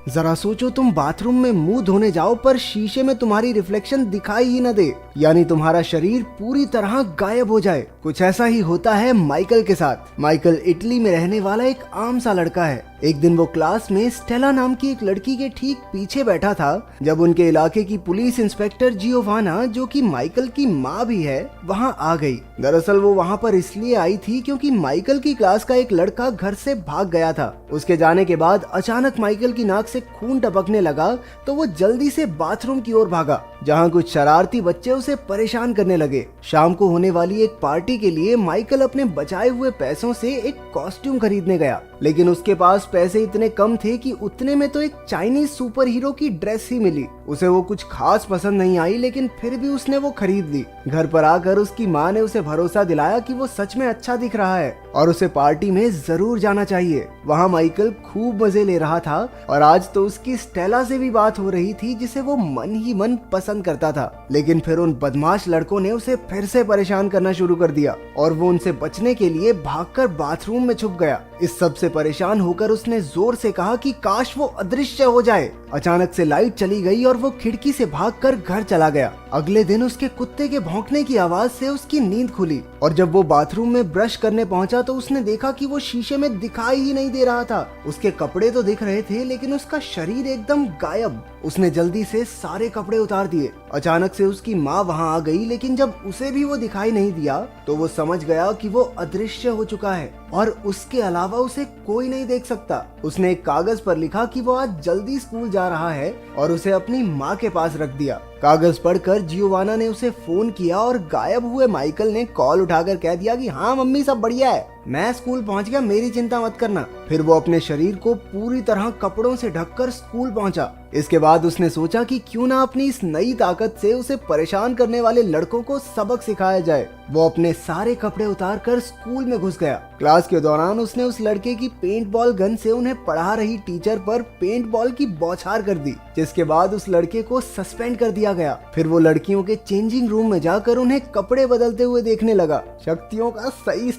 जरा सोचो, तुम बाथरूम में मुंह धोने जाओ पर शीशे में तुम्हारी रिफ्लेक्शन दिखाई ही न दे, यानी तुम्हारा शरीर पूरी तरह गायब हो जाए। कुछ ऐसा ही होता है माइकल के साथ। माइकल इटली में रहने वाला एक आम सा लड़का है। एक दिन वो क्लास में स्टेला नाम की एक लड़की के ठीक पीछे बैठा था जब उनके इलाके की पुलिस इंस्पेक्टर जियोवाना, जो कि माइकल की माँ भी है, वहाँ आ गई। दरअसल वो वहाँ पर इसलिए आई थी क्योंकि माइकल की क्लास का एक लड़का घर से भाग गया था। उसके जाने के बाद अचानक माइकल की नाक से खून टपकने लगा तो वो जल्दी से बाथरूम की ओर भागा, जहाँ कुछ शरारती बच्चे उसे परेशान करने लगे। शाम को होने वाली एक पार्टी के लिए माइकल अपने बचाए हुए पैसों से एक कॉस्ट्यूम खरीदने गया, लेकिन उसके पास पैसे इतने कम थे कि उतने में तो एक चाइनीज सुपर हीरो की ड्रेस ही मिली। उसे वो कुछ खास पसंद नहीं आई, लेकिन फिर भी उसने वो खरीद ली। घर पर आकर उसकी माँ ने उसे भरोसा दिलाया कि वो सच में अच्छा दिख रहा है और उसे पार्टी में जरूर जाना चाहिए। वहाँ माइकल खूब मजे ले रहा था और आज तो उसकी स्टेला से भी बात हो रही थी, जिसे वो मन ही मन पसंद करता था। लेकिन फिर उन बदमाश लड़कों ने उसे फिर से परेशान करना शुरू कर दिया और वो उनसे बचने के लिए भागकर बाथरूम में छुप गया। इस सब से परेशान होकर उसने जोर से कहा कि काश वो अदृश्य हो जाए। अचानक से लाइट चली गई और वो खिड़की से भागकर घर चला गया। अगले दिन उसके कुत्ते के भौंकने की आवाज से उसकी नींद खुली और जब वो बाथरूम में ब्रश करने पहुंचा तो उसने देखा कि वो शीशे में दिखाई ही नहीं दे रहा था। उसके कपड़े तो दिख रहे थे लेकिन उसका शरीर एकदम गायब। उसने जल्दी से सारे कपड़े उतार दिए। अचानक से उसकी माँ वहाँ आ गई, लेकिन जब उसे भी वो दिखाई नहीं दिया तो वो समझ गया कि वो अदृश्य हो चुका है और उसके अलावा उसे कोई नहीं देख सकता। उसने एक कागज पर लिखा कि वो आज जल्दी स्कूल जा रहा है और उसे अपनी माँ के पास रख दिया। कागज पढ़कर जियोवाना ने उसे फोन किया और गायब हुए माइकल ने कॉल उठाकर कह दिया कि हाँ मम्मी, सब बढ़िया है, मैं स्कूल पहुंच गया, मेरी चिंता मत करना। फिर वो अपने शरीर को पूरी तरह कपड़ों से ढककर स्कूल पहुंचा। इसके बाद उसने सोचा कि क्यों ना अपनी इस नई ताकत से उसे परेशान करने वाले लड़कों को सबक सिखाया जाए। वो अपने सारे कपड़े उतार कर स्कूल में घुस गया। क्लास के दौरान उसने उस लड़के की पेंट बॉल गन से उन्हें पढ़ा रही टीचर पर पेंट बॉल की बौछार कर दी, जिसके बाद उस लड़के को सस्पेंड कर दिया गया। फिर वो लड़कियों के चेंजिंग रूम में जाकर उन्हें कपड़े बदलते हुए देखने लगा। शक्तियों का सही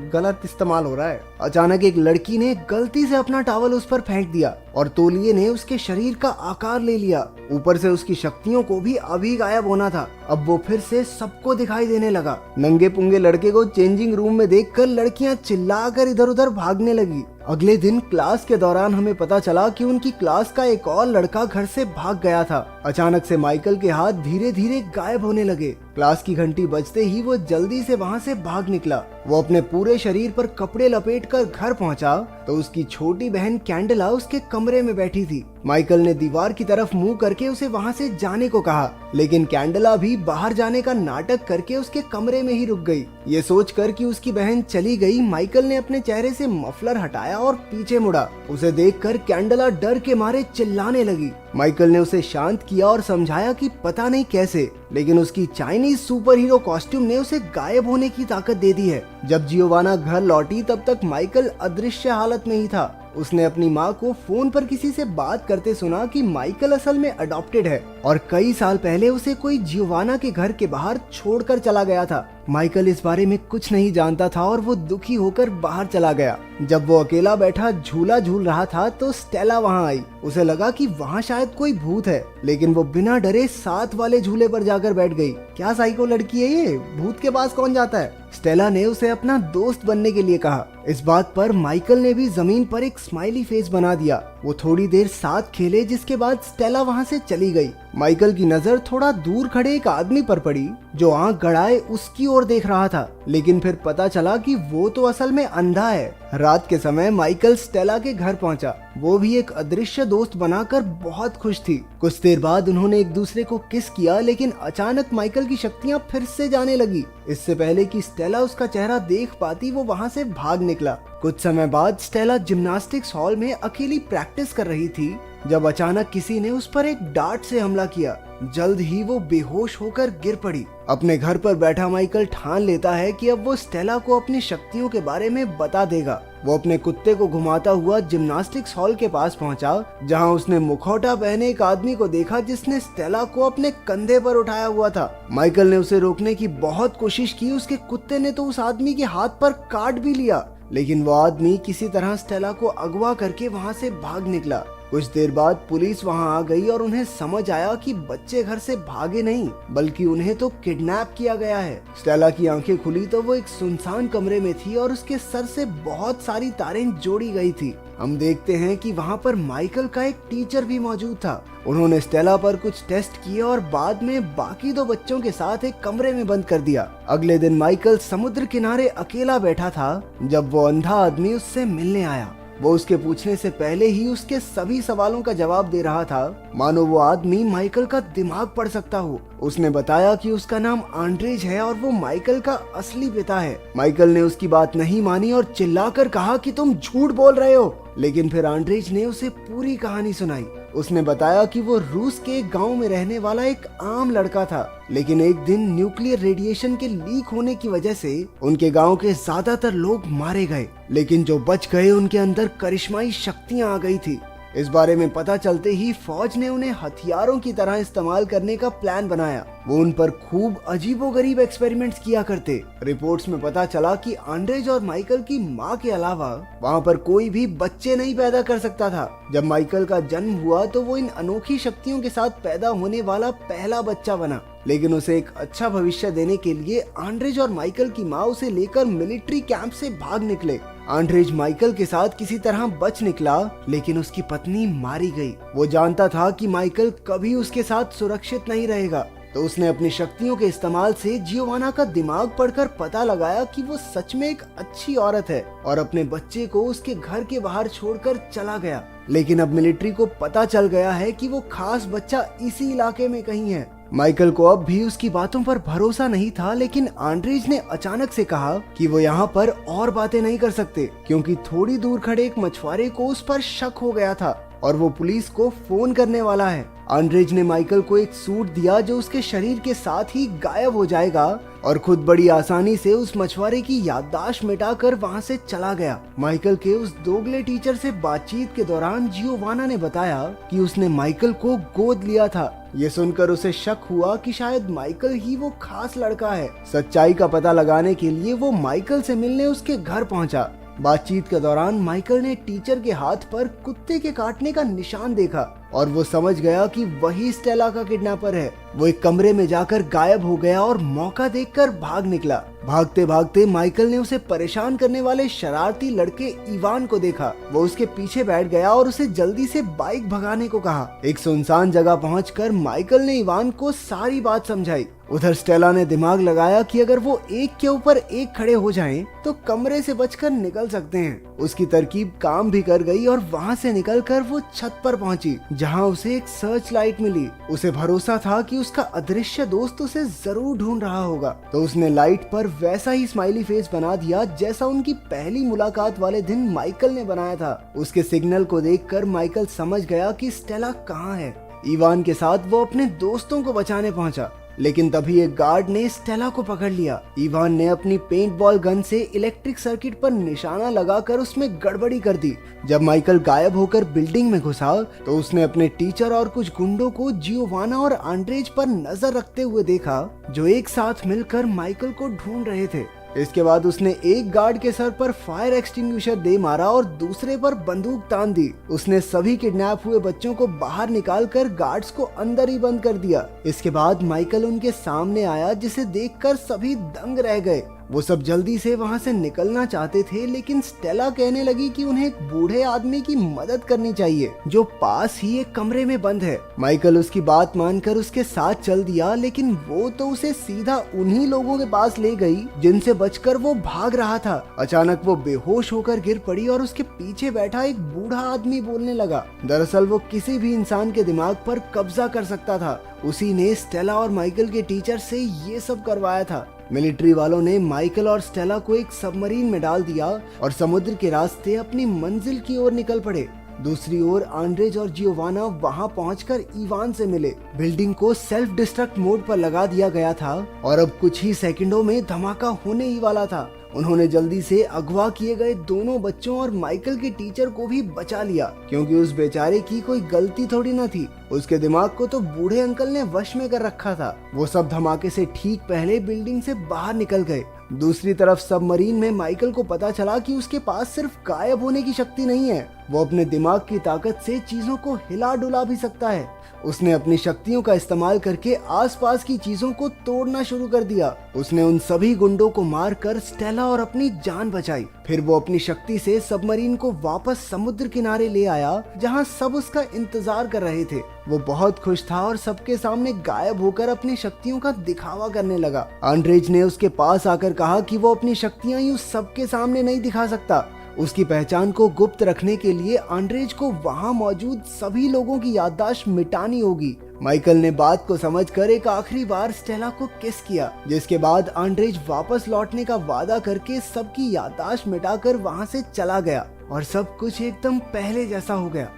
गलत इस्तेमाल हो रहा है। अचानक एक लड़की ने गलती से अपना टॉवल उस पर फेंक दिया और तौलिए ने उसके शरीर का आकार ले लिया। ऊपर से उसकी शक्तियों को भी अभी गायब होना था। अब वो फिर से सबको दिखाई देने लगा। नंगे पुंगे लड़के को चेंजिंग रूम में देखकर लड़कियां चिल्लाकर इधर उधर भागने लगी। अगले दिन क्लास के दौरान हमें पता चला कि उनकी क्लास का एक और लड़का घर से भाग गया था। अचानक से माइकल के हाथ धीरे धीरे गायब होने लगे। क्लास की घंटी बजते ही वो जल्दी से वहाँ से भाग निकला। वो अपने पूरे शरीर पर कपड़े लपेटकर घर पहुँचा तो उसकी छोटी बहन कैंडला उसके कमरे में बैठी थी। माइकल ने दीवार की तरफ मुंह करके उसे वहाँ से जाने को कहा, लेकिन कैंडला भी बाहर जाने का नाटक करके उसके कमरे में ही रुक गई। ये सोचकर कि उसकी बहन चली गई, माइकल ने अपने चेहरे से मफलर हटाया और पीछे मुड़ा। उसे देखकर कैंडला डर के मारे चिल्लाने लगी। माइकल ने उसे शांत किया और समझाया कि पता नहीं कैसे, लेकिन उसकी चाइनीज सुपर हीरो कॉस्ट्यूम ने उसे गायब होने की ताकत दे दी है। जब जियोवाना घर लौटी तब तक माइकल अदृश्य हालत में ही था। उसने अपनी माँ को फोन पर किसी से बात करते सुना कि माइकल असल में अडॉप्टेड है और कई साल पहले उसे कोई जियोवाना के घर के बाहर छोड़कर चला गया था। माइकल इस बारे में कुछ नहीं जानता था और वो दुखी होकर बाहर चला गया। जब वो अकेला बैठा झूला झूल रहा था तो स्टेला वहाँ आई। उसे लगा कि वहाँ शायद कोई भूत है, लेकिन वो बिना डरे साथ वाले झूले पर जाकर बैठ गई। क्या साइको लड़की है ये, भूत के पास कौन जाता है? स्टेला ने उसे अपना दोस्त बनने के लिए कहा। इस बात पर माइकल ने भी जमीन पर एक स्माइली फेस बना दिया। वो थोड़ी देर साथ खेले, जिसके बाद स्टेला वहाँ से चली गई। माइकल की नजर थोड़ा दूर खड़े एक आदमी पर पड़ी जो आंख गड़ाए उसकी ओर देख रहा था, लेकिन फिर पता चला कि वो तो असल में अंधा है। रात के समय माइकल स्टेला के घर पहुंचा। वो भी एक अदृश्य दोस्त बनाकर बहुत खुश थी। कुछ देर बाद उन्होंने एक दूसरे को किस किया, लेकिन अचानक माइकल की शक्तियां फिर से जाने लगी। इससे पहले कि स्टेला उसका चेहरा देख पाती वो वहाँ से भाग निकला। कुछ समय बाद स्टेला जिम्नास्टिक्स हॉल में अकेली प्रैक्टिस कर रही थी जब अचानक किसी ने उस पर एक डार्ट से हमला किया। जल्द ही वो बेहोश होकर गिर पड़ी। अपने घर पर बैठा माइकल ठान लेता है कि अब वो स्टेला को अपनी शक्तियों के बारे में बता देगा। वो अपने कुत्ते को घुमाता हुआ जिम्नास्टिक्स हॉल के पास पहुंचा, जहां उसने मुखौटा पहने एक आदमी को देखा जिसने स्टेला को अपने कंधे पर उठाया हुआ था। माइकल ने उसे रोकने की बहुत कोशिश की। उसके कुत्ते ने तो उस आदमी के हाथ पर काट भी लिया, लेकिन वो आदमी किसी तरह स्टेला को अगवा करके वहाँ से भाग निकला। कुछ देर बाद पुलिस वहां आ गई और उन्हें समझ आया कि बच्चे घर से भागे नहीं बल्कि उन्हें तो किडनैप किया गया है। स्टेला की आंखें खुली तो वो एक सुनसान कमरे में थी और उसके सर से बहुत सारी तारें जोड़ी गई थी। हम देखते हैं कि वहाँ पर माइकल का एक टीचर भी मौजूद था। उन्होंने स्टेला पर कुछ टेस्ट किए और बाद में बाकी 2 बच्चों के साथ एक कमरे में बंद कर दिया। अगले दिन माइकल समुद्र किनारे अकेला बैठा था जब वो अंधा आदमी उससे मिलने आया। वो उसके पूछने से पहले ही उसके सभी सवालों का जवाब दे रहा था, मानो वो आदमी माइकल का दिमाग पढ़ सकता हो। उसने बताया कि उसका नाम आंड्रेज है और वो माइकल का असली पिता है। माइकल ने उसकी बात नहीं मानी और चिल्लाकर कहा कि तुम झूठ बोल रहे हो। लेकिन फिर आंड्रेज ने उसे पूरी कहानी सुनाई। उसने बताया कि वो रूस के एक गांव में रहने वाला एक आम लड़का था, लेकिन एक दिन न्यूक्लियर रेडिएशन के लीक होने की वजह से उनके गांव के ज्यादातर लोग मारे गए, लेकिन जो बच गए उनके अंदर करिश्माई शक्तियां आ गई थी। इस बारे में पता चलते ही फौज ने उन्हें हथियारों की तरह इस्तेमाल करने का प्लान बनाया। वो उन पर खूब अजीबोगरीब एक्सपेरिमेंट्स किया करते। रिपोर्ट्स में पता चला कि आंड्रेज और माइकल की मां के अलावा वहाँ पर कोई भी बच्चे नहीं पैदा कर सकता था। जब माइकल का जन्म हुआ तो वो इन अनोखी शक्तियों के साथ पैदा होने वाला पहला बच्चा बना, लेकिन उसे एक अच्छा भविष्य देने के लिए आंड्रेज और माइकल की माँ उसे लेकर मिलिट्री कैंप से भाग निकले। आंड्रेज माइकल के साथ किसी तरह बच निकला, लेकिन उसकी पत्नी मारी गई। वो जानता था कि माइकल कभी उसके साथ सुरक्षित नहीं रहेगा, तो उसने अपनी शक्तियों के इस्तेमाल से जियोवाना का दिमाग पढ़कर पता लगाया कि वो सच में एक अच्छी औरत है और अपने बच्चे को उसके घर के बाहर छोड़कर चला गया। लेकिन अब मिलिट्री को पता चल गया है कि वो खास बच्चा इसी इलाके में कहीं है। माइकल को अब भी उसकी बातों पर भरोसा नहीं था, लेकिन आंड्रेज ने अचानक से कहा कि वो यहाँ पर और बातें नहीं कर सकते क्योंकि थोड़ी दूर खड़े एक मछुआरे को उस पर शक हो गया था और वो पुलिस को फोन करने वाला है। आंड्रेज ने माइकल को एक सूट दिया जो उसके शरीर के साथ ही गायब हो जाएगा और खुद बड़ी आसानी से उस मछुआरे की याददाश्त मिटाकर वहां से चला गया। माइकल के उस दोगले टीचर से बातचीत के दौरान जियोवाना ने बताया कि उसने माइकल को गोद लिया था। ये सुनकर उसे शक हुआ कि शायद माइकल ही वो खास लड़का है। सच्चाई का पता लगाने के लिए वो माइकल से मिलने उसके घर पहुंचा। बातचीत के दौरान माइकल ने टीचर के हाथ पर कुत्ते के काटने का निशान देखा और वो समझ गया कि वही स्टेला का किडनैपर है। वो एक कमरे में जाकर गायब हो गया और मौका देखकर भाग निकला। भागते भागते माइकल ने उसे परेशान करने वाले शरारती लड़के इवान को देखा। वो उसके पीछे बैठ गया और उसे जल्दी से बाइक भगाने को कहा। एक सुनसान जगह पहुंचकर माइकल ने इवान को सारी बात समझाई। उधर स्टेला ने दिमाग लगाया कि अगर वो एक के ऊपर एक खड़े हो जाएं, तो कमरे से बचकर निकल सकते हैं। उसकी तरकीब काम भी कर गई और वहाँ से निकलकर वो छत पर पहुंची, जहाँ उसे एक सर्च लाइट मिली। उसे भरोसा था कि उसका अदृश्य दोस्त उसे जरूर ढूंढ रहा होगा, तो उसने लाइट पर वैसा ही स्माइली फेस बना दिया जैसा उनकी पहली मुलाकात वाले दिन माइकल ने बनाया था। उसके सिग्नल को देखकर माइकल समझ गया कि स्टेला कहाँ है। इवान के साथ वो अपने दोस्तों को बचाने पहुंचा, लेकिन तभी एक गार्ड ने स्टेला को पकड़ लिया। इवान ने अपनी पेंट बॉल गन से इलेक्ट्रिक सर्किट पर निशाना लगाकर उसमें गड़बड़ी कर दी। जब माइकल गायब होकर बिल्डिंग में घुसा तो उसने अपने टीचर और कुछ गुंडों को जियोवाना और आंड्रेज पर नजर रखते हुए देखा, जो एक साथ मिलकर माइकल को ढूंढ रहे थे। इसके बाद उसने एक गार्ड के सर पर फायर एक्सटिंग्विशर दे मारा और दूसरे पर बंदूक तान दी। उसने सभी किडनैप हुए बच्चों को बाहर निकालकर गार्ड्स को अंदर ही बंद कर दिया। इसके बाद माइकल उनके सामने आया, जिसे देखकर सभी दंग रह गए। वो सब जल्दी से वहाँ से निकलना चाहते थे, लेकिन स्टेला कहने लगी कि उन्हें एक बूढ़े आदमी की मदद करनी चाहिए जो पास ही एक कमरे में बंद है। माइकल उसकी बात मानकर उसके साथ चल दिया, लेकिन वो तो उसे सीधा उन्हीं लोगों के पास ले गई जिनसे बचकर वो भाग रहा था। अचानक वो बेहोश होकर गिर पड़ी और उसके पीछे बैठा एक बूढ़ा आदमी बोलने लगा। दरअसल वो किसी भी इंसान के दिमाग पर कब्जा कर सकता था। उसी ने स्टेला और माइकल के टीचर से ये सब करवाया था। मिलिट्री वालों ने माइकल और स्टेला को एक सबमरीन में डाल दिया और समुद्र के रास्ते अपनी मंजिल की ओर निकल पड़े। दूसरी ओर आंड्रेज और जियोवाना वहां पहुंचकर इवान से मिले। बिल्डिंग को सेल्फ डिस्ट्रक्ट मोड पर लगा दिया गया था और अब कुछ ही सेकंडों में धमाका होने ही वाला था। उन्होंने जल्दी से अगवा किए गए दोनों बच्चों और माइकल के टीचर को भी बचा लिया, क्योंकि उस बेचारे की कोई गलती थोड़ी न थी। उसके दिमाग को तो बूढ़े अंकल ने वश में कर रखा था। वो सब धमाके से ठीक पहले बिल्डिंग से बाहर निकल गए। दूसरी तरफ सबमरीन में माइकल को पता चला कि उसके पास सिर्फ गायब होने की शक्ति नहीं है, वो अपने दिमाग की ताकत से चीजों को हिला डुला भी सकता है। उसने अपनी शक्तियों का इस्तेमाल करके आसपास की चीजों को तोड़ना शुरू कर दिया। उसने उन सभी गुंडों को मारकर स्टेला और अपनी जान बचाई। फिर वो अपनी शक्ति से सबमरीन को वापस समुद्र किनारे ले आया, जहां सब उसका इंतजार कर रहे थे। वो बहुत खुश था और सबके सामने गायब होकर अपनी शक्तियों का दिखावा करने लगा। आंद्रेज ने उसके पास आकर कहा कि वो अपनी शक्तियां यूं सबके सामने नहीं दिखा सकता। उसकी पहचान को गुप्त रखने के लिए आंद्रेज को वहां मौजूद सभी लोगों की याददाश्त मिटानी होगी। माइकल ने बात को समझकर एक आखिरी बार स्टेला को किस किया, जिसके बाद आंद्रेज वापस लौटने का वादा करके सबकी याददाश्त मिटाकर वहां से चला गया और सब कुछ एकदम पहले जैसा हो गया।